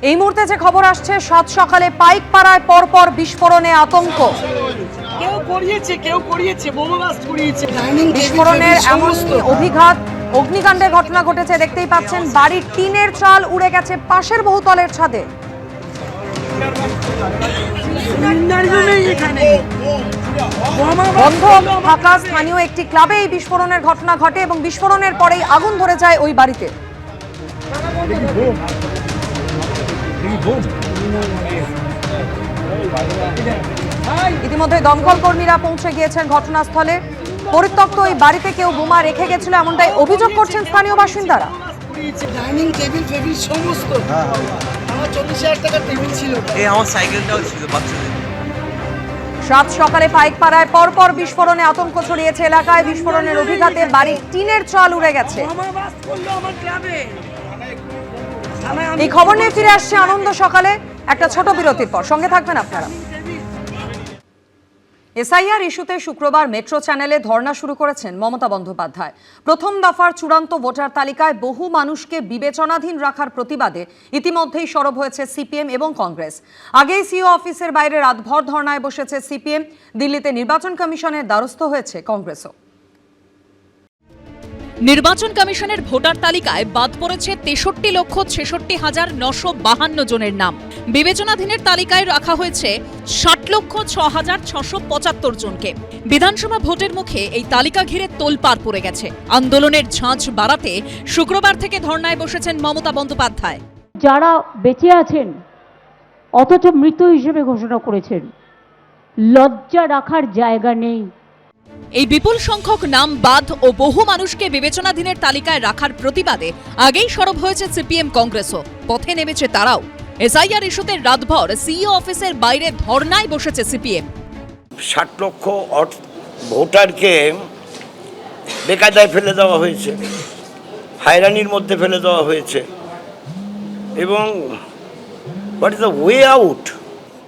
এই মুহূর্তে যে খবর আসছে, সাত সকালে পাইকপাড়ায় পরপর বিস্ফোরণে আতঙ্ক। বিস্ফোরণের এমনই অভিঘাত, অগ্নিকাণ্ডের ঘটনা ঘটেছে। দেখতেই পাচ্ছেন বাড়ির টিনের চাল উড়ে গেছে পাশের বহুতলের ছাদে। বন্ধ থাকা স্থানীয় একটি ক্লাবে এই বিস্ফোরণের ঘটনা ঘটে এবং বিস্ফোরণের পরেই আগুন ধরে যায় ওই বাড়িতে। ইতিমধ্যে দমকল কর্মীরা পৌঁছে গিয়েছেন ঘটনাস্থলে। পরিত্যক্ত ওই বাড়িতে কেউ বোমা রেখে গেছিল এমনটাই অভিযোগ করছেন স্থানীয় বাসিন্দারা। ডাইনিং টেবিল ফেবিল সমস্ত আমার 40,000 টাকার টেবিল ছিল, আমার সাইকেলটাও ছিল বাচ্চাদের। সাত সকালে পাইকপাড়ায় পরপর বিস্ফোরণে আতঙ্ক ছড়িয়েছে এলাকায়। বিস্ফোরণের অভিঘাতে বাড়ির টিনের চাল উড়ে গেছে। এই খবর নিয়ে ফিরে আসছে আনন্দ সকালে একটা ছোট বিরতির পর। সঙ্গে থাকবেন আপনারা। এসআইআর ইস্যুতে শুক্রবার মেট্রো চ্যানেলে ধর্ণা শুরু করেছেন মমতা বন্দ্যোপাধ্যায়। প্রথম দফার চূড়ান্ত ভোটার তালিকায় বহু মানুষকে বিবেচনাধীন রাখার প্রতিবাদে ইতিমধ্যেই সরব হয়েছে সিপিএম এবং কংগ্রেস। আগেই সিও অফিসের বাইরে রাতভর ধর্ণায় বসেছে সিপিএম। দিল্লিতে নির্বাচন কমিশনের দ্বারস্থ হয়েছে কংগ্রেসও। নির্বাচন কমিশনের ভোটার তালিকায় বাদ পড়েছে 63,66,952 জনের নাম। বিবেচনাধীনের তালিকায় রাখা হয়েছে 60,06,675 জনকে। বিধানসভা ভোটের মুখে এই তালিকা ঘিরে তোলপাড় পড়ে গেছে। আন্দোলনের ঝাঁঝ বাড়াতে শুক্রবার থেকে ধর্ণায় বসেছেন মমতা বন্দ্যোপাধ্যায়। যারা বেঁচে আছেন অথচ মৃত হিসেবে ঘোষণা করেছেন, লজ্জা রাখার জায়গা নেই। এই বিপুল সংখ্যক নাম বাদ ও বহু মানুষকে বিবেচনাধীনের তালিকায় রাখার প্রতিবাদে আগেই সরব হয়েছে সিপিএম কংগ্রেসও। পথে নেমেছে তারাও। এসআইআর ইস্যুতে রাতভর সিইও অফিসের বাইরে ধর্নায় বসেছে সিপিএম। 60 লক্ষ ভোটারকে বেকায়দায় ফেলে দেওয়া হয়েছে, হয়রানির মধ্যে ফেলে দেওয়া হয়েছে এবং what is the way out?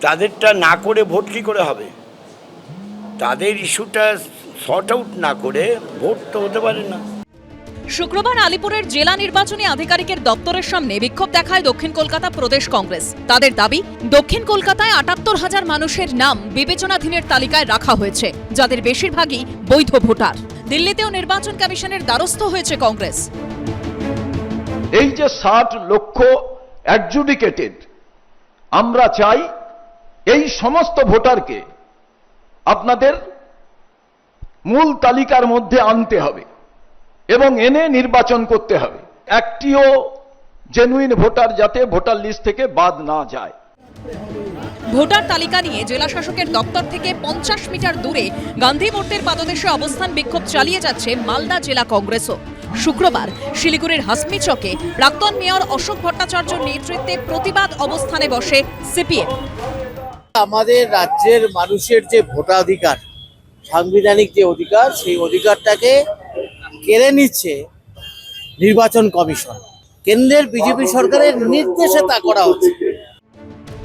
তাদেরটা না করে ভোট কী করে হবে? তাদের ইস্যুটা সর্ট আউট না করে ভোট তো হতে পারে না। শুক্রবার আলিপুরের জেলা নির্বাচনী আধিকারিকের দপ্তরের সামনে বিক্ষোভ দেখায় দক্ষিণ কলকাতা প্রদেশ কংগ্রেস। তাদের দাবি, দক্ষিণ কলকাতায় 78,000 মানুষের নাম বিবেচনাধীনের তালিকায় রাখা হয়েছে, যাদের বেশিরভাগই বৈধ ভোটার। দিল্লিতেও নির্বাচন কমিশনের দ্বারস্থ হয়েছে কংগ্রেস। এই যে 60 লক্ষ অ্যাডজুডিকেটেড, আমরা চাই এই সমস্ত ভোটারকে আপনাদের মূল তালিকার মধ্যে আনতে হবে এবং এনে নির্বাচন করতে হবে। একটিও জেনুইন ভোটার যাতে ভোটার লিস্ট থেকে বাদ না যায়। ভোটার তালিকা নিয়ে জেলা শাসকের দপ্তর থেকে 50 মিটার দূরে গান্ধী মূর্তির পাদদেশে অবস্থান বিক্ষোভ চালিয়ে যাচ্ছে মালদা জেলা কংগ্রেসও। শুক্রবার শিলিগুড়ির হাসমি চকে প্রাক্তন মেয়র অশোক ভট্টাচার্যের নেতৃত্বে প্রতিবাদ অবস্থানে বসে সিপিএম। আমাদের রাজ্যের মানুষের যে ভোটাধিকার, সাংবিধানিক যে অধিকার, সেই অধিকারটাকে কেড়ে নিচ্ছে নির্বাচন কমিশন। কেন্দ্রের বিজেপি সরকারের নির্দেশে তা করা হচ্ছে।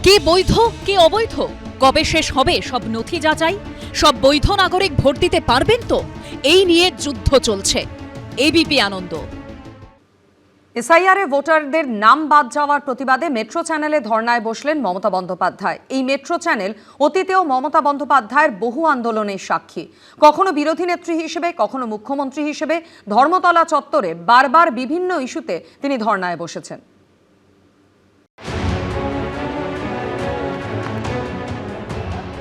কে বৈধ কে অবৈধ, কবে শেষ হবে সব নথি যাচাই? সব বৈধ নাগরিক ভোট দিতে পারবেন তো? এই নিয়ে যুদ্ধ চলছে। এবিপি আনন্দ। এসআইআরে ভোটারদের নাম বাদ যাওয়ার প্রতিবাদে মেট্রো চ্যানেলে ধর্নায় বসলেন মমতা বন্দ্যোপাধ্যায়। এই মেট্রো চ্যানেল অতীতেও মমতা বন্দ্যোপাধ্যায়ের বহু আন্দোলনের সাক্ষী। কখনো বিরোধী নেত্রী হিসেবে, কখনো মুখ্যমন্ত্রী হিসেবে ধর্মতলা চত্বরে বারবার বিভিন্ন ইস্যুতে তিনি ধর্নায় বসেছেন।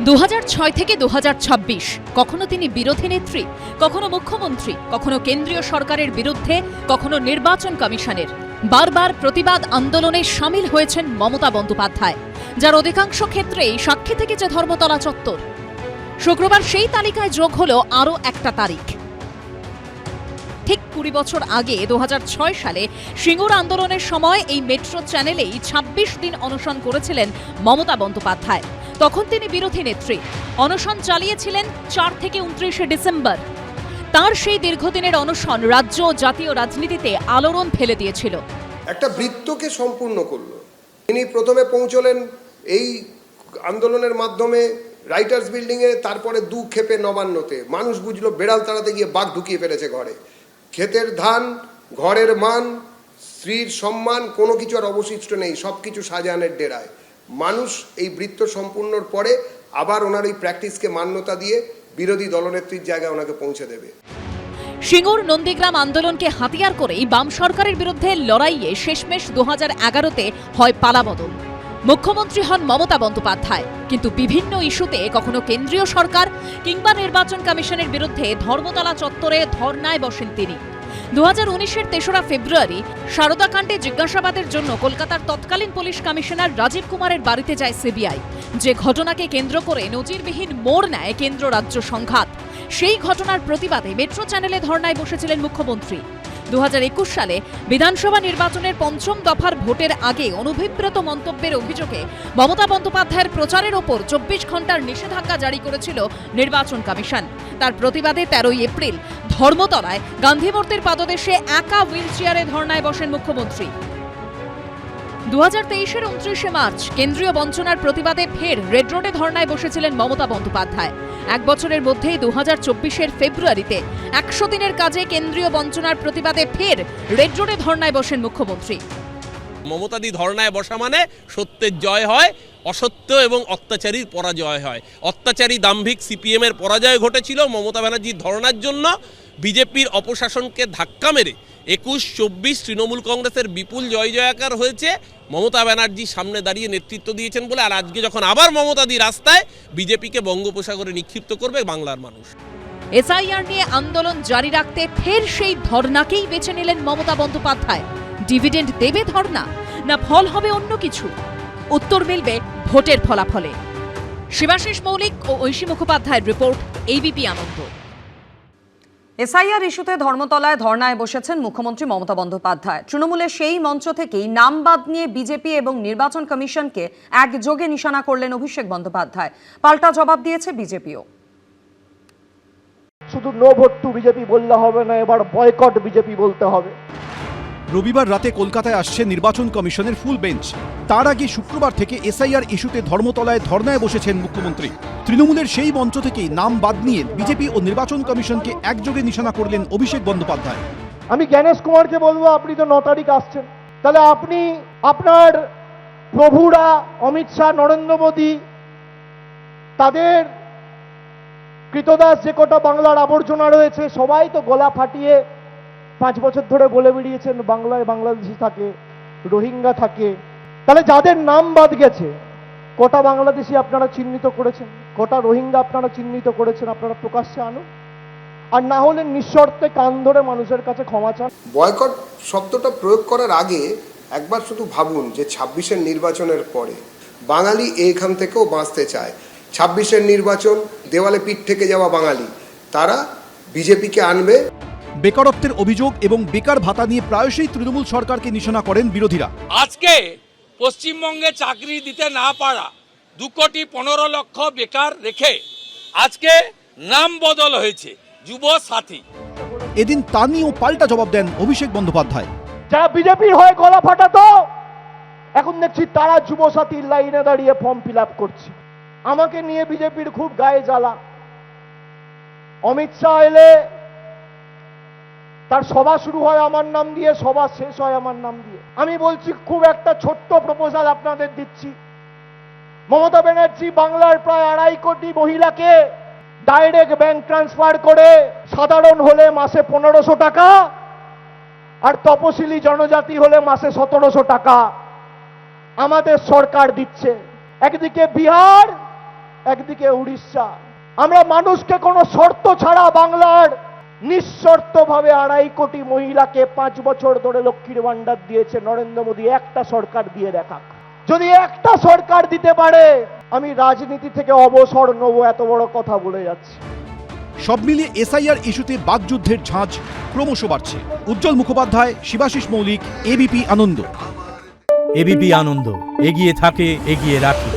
2006 থেকে 2026 কখনো তিনি বিরোধী নেত্রী, কখনো মুখ্যমন্ত্রী, কখনো কেন্দ্রীয় সরকারের বিরুদ্ধে, কখনো নির্বাচন কমিশনের। বারবার প্রতিবাদ আন্দোলনে সামিল হয়েছেন মমতা বন্দ্যোপাধ্যায়, যার অধিকাংশ ক্ষেত্রেই সাক্ষী থেকেছে ধর্মতলা চত্বর। শুক্রবার সেই তালিকায় যোগ হলো আরও একটা তারিখ। ঠিক 20 বছর আগে 2006 সালে সিঙ্গুর আন্দোলনের সময় এই মেট্রো চ্যানেলেই 26 দিন অনশন করেছিলেন মমতা বন্দ্যোপাধ্যায়। তখন তিনি বিরোধী নেত্রী। অনশন চালিয়েছিলেন 4 থেকে 29 ডিসেম্বর। তার সেই দীর্ঘদিনের অনশন রাজ্য ও জাতীয় রাজনীতিতে আলোড়ন ফেলে দিয়েছিল। একটা বৃত্তকে সম্পূর্ণ করলো। তিনি প্রথমে পৌঁছলেন এই আন্দোলনের মাধ্যমে রাইটার্স বিল্ডিংয়ে, তারপরে 2 ক্ষেপে নবান্নতে। মানুষ বুঝলো বেড়াল তাড়াতে গিয়ে বাঘ ঢুকিয়ে ফেলেছে ঘরে। ক্ষেতের ধান, ঘরের মান, স্ত্রীর সম্মান কোনো কিছু আর অবশিষ্ট নেই, সব কিছু শাহজাহানের ডেরায়। মানুষ এই বৃত্ত সম্পূর্ণর পরে আবার ওনার এই প্র্যাকটিসকে মান্যতা দিয়ে বিরোধী দলনেত্রীর জায়গায় ওনাকে পৌঁছে দেবে। সিঙ্গুর নন্দীগ্রাম আন্দোলনকে হাতিয়ার করেই বাম সরকারের বিরুদ্ধে লড়াইয়ে শেষমেশ 2011-তে হয় পালাবদল। মুখ্যমন্ত্রী হন মমতা বন্দ্যোপাধ্যায়, কিন্তু বিভিন্ন ইস্যুতে কখনো কেন্দ্রীয় সরকার কিংবা নির্বাচন কমিশনের বিরুদ্ধে ধর্মতলা চত্বরে ধর্নায় বসেন তিনি। 2019-এর 3রা ফেব্রুয়ারি সারদাকাণ্ডে জিজ্ঞাসাবাদের জন্য কলকাতার তৎকালীন পুলিশ কমিশনার রাজীব কুমারের বাড়িতে যায় সিবিআই, যে ঘটনাকে কেন্দ্র করে নজিরবিহীন মোড় নেয় কেন্দ্র রাজ্য সংঘাত। সেই ঘটনার প্রতিবাদে মেট্রো চ্যানেলে ধর্নায় বসেছিলেন মুখ্যমন্ত্রী। 2021 সালে বিধানসভা নির্বাচনের 5ম দফার ভোটের আগে অনভিপ্রেত মন্তব্যের অভিযোগে মমতা বন্দ্যোপাধ্যায়ের প্রচারের ওপর 24 ঘণ্টার নিষেধাজ্ঞা জারি করেছিল নির্বাচন কমিশন। তার প্রতিবাদে 13ই এপ্রিল ধর্মতলায় গান্ধী মূর্তির পাদদেশে একা হুইলচেয়ারে ধর্নায় বসেন মুখ্যমন্ত্রী। 2023-এর 29শে মার্চ কেন্দ্রীয় বঞ্চনার প্রতিবাদে ফের রেড রোডে ধর্নায় বসেছিলেন মমতা বন্দ্যোপাধ্যায়। এক বছরের মধ্যেই 2024-এর ফেব্রুয়ারিতে 100 দিনের কাজে কেন্দ্রীয় বঞ্চনার প্রতিবাদে ফের রেড রোডে ধর্নায় বসেন মুখ্যমন্ত্রী। মমতাদি ধর্নায় বসা মানে সত্যের জয় হয়, অসত্য এবং অত্যাচারীর পরাজয় হয়। অত্যাচারী দাম্ভিক সিপিএমের পরাজয় ঘটেছিল মমতা ব্যানার্জির ধর্নার জন্য। বিজেপির অপশাসনকে ধাক্কা মেরে 21-24 তৃণমূল কংগ্রেসের বিপুল জয় জয়াকার হয়েছে। মমতা ব্যানার্জি সামনে দাঁড়িয়ে নেতৃত্ব দিয়েছেন বলে। আর আজকে যখন আবার মমতাদি রাস্তায়, বিজেপিকে বঙ্গোপসাগরে নিক্ষিপ্ত করবে বাংলার মানুষ। এসআইআর নিয়ে আন্দোলন জারি রাখতে ফের সেই ধর্নাকেই বেছে নিলেন মমতা বন্দ্যোপাধ্যায়। ডিভিডেন্ড দেবে ধর্না, না ফল হবে অন্য কিছু? উত্তর মিলবে ভোটের ফলাফলে। শিবাশিস মৌলিক ও ঐশী মুখোপাধ্যায়ের রিপোর্ট, এবিপি আনন্দ। এসআইআর ইস্যুতে ধর্মতলায় ধর্নায় বসেছেন মুখ্যমন্ত্রী মমতা বন্দ্যোপাধ্যায়। তৃণমূলের সেই মঞ্চ থেকেই নাম বাদ নিয়ে বিজেপি এবং নির্বাচন কমিশনকে একযোগে নিশানা করলেন অভিষেক বন্দ্যোপাধ্যায়। পাল্টা জবাব দিয়েছে বিজেপিও। শুধু নো ভোট টু বিজেপি বললে হবে না, এবার বয়কট বিজেপি বলতে হবে। রবিবার রাতে কলকাতায় আসছে নির্বাচন কমিশনের ফুল বেঞ্চ। তার আগে শুক্রবার থেকে এসআইআর ইস্যুতে ধর্মতলায় ধর্নায় বসেছেন মুখ্যমন্ত্রী। তৃণমূলের সেই মঞ্চ থেকেই নাম বাদ নিয়ে বিজেপি ও নির্বাচন কমিশনকে একযোগে নিশানা করলেন অভিষেক বন্দ্যোপাধ্যায়। আমি জ্ঞানেশ কুমারকে বলবো, আপনি তো 9 তারিখ আসছেন, তাহলে আপনি আপনার প্রভুরা অমিত শাহ, নরেন্দ্র মোদী, তাদের কৃতদাস যে কটা বাংলার আবর্জনা রয়েছে সবাই তো গলা ফাটিয়ে 5 বছর ধরে বলে বেরিয়েছেন বাংলায় বাংলাদেশি থাকে, রোহিঙ্গা থাকে। তাহলে যাদের নাম বাদ গেছে, কটা বাংলাদেশি আপনারা চিহ্নিত করেছেন, কটা রোহিঙ্গা আপনারা চিহ্নিত করেছেন, আপনারা প্রকাশ্যে আনুন। আর না হলে নিঃশর্তে কান ধরে মানুষের কাছে ক্ষমা চান। বয়কট শব্দটা প্রয়োগ করার আগে একবার শুধু ভাবুন যে 26-এর নির্বাচনের পরে বাঙালি এখান থেকেও বাঁচতে চায়। 26-এর নির্বাচন, দেওয়ালে পিঠ থেকে যাওয়া বাঙালি, তারা বিজেপিকে আনবে। বেকারত্বের অভিযোগ এবং বেকার ভাতা নিয়ে প্রায়শই তৃণমূল সরকারকে নিশানা করেন বিরোধীরা। আজকে পশ্চিমবঙ্গে চাকরি দিতে না পারা 2,15 লক্ষ বেকার রেখে আজকে নাম বদল হয়েছে যুব সাথী। এদিন তা নিয়েও পাল্টা জবাব দেন অভিষেক বন্দ্যোপাধ্যায়। যারা বিজেপির হয়ে গলা ফাটাতো, এখন দেখছি তারা যুব সাথীর লাইনে দাঁড়িয়ে ফর্ম ফিল আপ করছে। আমাকে নিয়ে বিজেপির খুব গায়ে জ্বালা। অমিত শাহ এলে তার সভা শুরু হয় আমার নাম দিয়ে, সভা শেষ হয় আমার নাম দিয়ে। আমি বলছি, খুব একটা ছোট্ট প্রপোজাল আপনাদের দিচ্ছি। মমতা ব্যানার্জি বাংলার প্রায় 2.5 কোটি মহিলাকে ডাইরেক্ট ব্যাংক ট্রান্সফার করে সাধারণ হলে মাসে 1500 টাকা আর তপশিলি জনজাতি হলে মাসে 1700 টাকা আমাদের সরকার দিচ্ছে। একদিকে বিহার, একদিকে উড়িষ্যা। আমরা মানুষকে কোনো শর্ত ছাড়া বাংলার নিঃশর্তভাবে 2.5 কোটি মহিলাকে 5 বছর ধরে লক্ষ্মীর ভান্ডার দিয়েছে নরেন্দ্র মোদী। একটা সরকার দিয়ে দেখাক। যদি একটা সরকার দিতে পারে, আমি রাজনীতি থেকে অবসর নেব, এত বড় কথা বলে যাচ্ছি। সব মিলিয়ে এসআইআর ইস্যুতে বাকযুদ্ধের ঝাঁজ ক্রমশ বাড়ছে। উজ্জ্বল মুখোপাধ্যায়, শিবাশিস মৌলিক, এবিপি আনন্দ। এবিপি আনন্দ, এগিয়ে থাকে, এগিয়ে রাখে।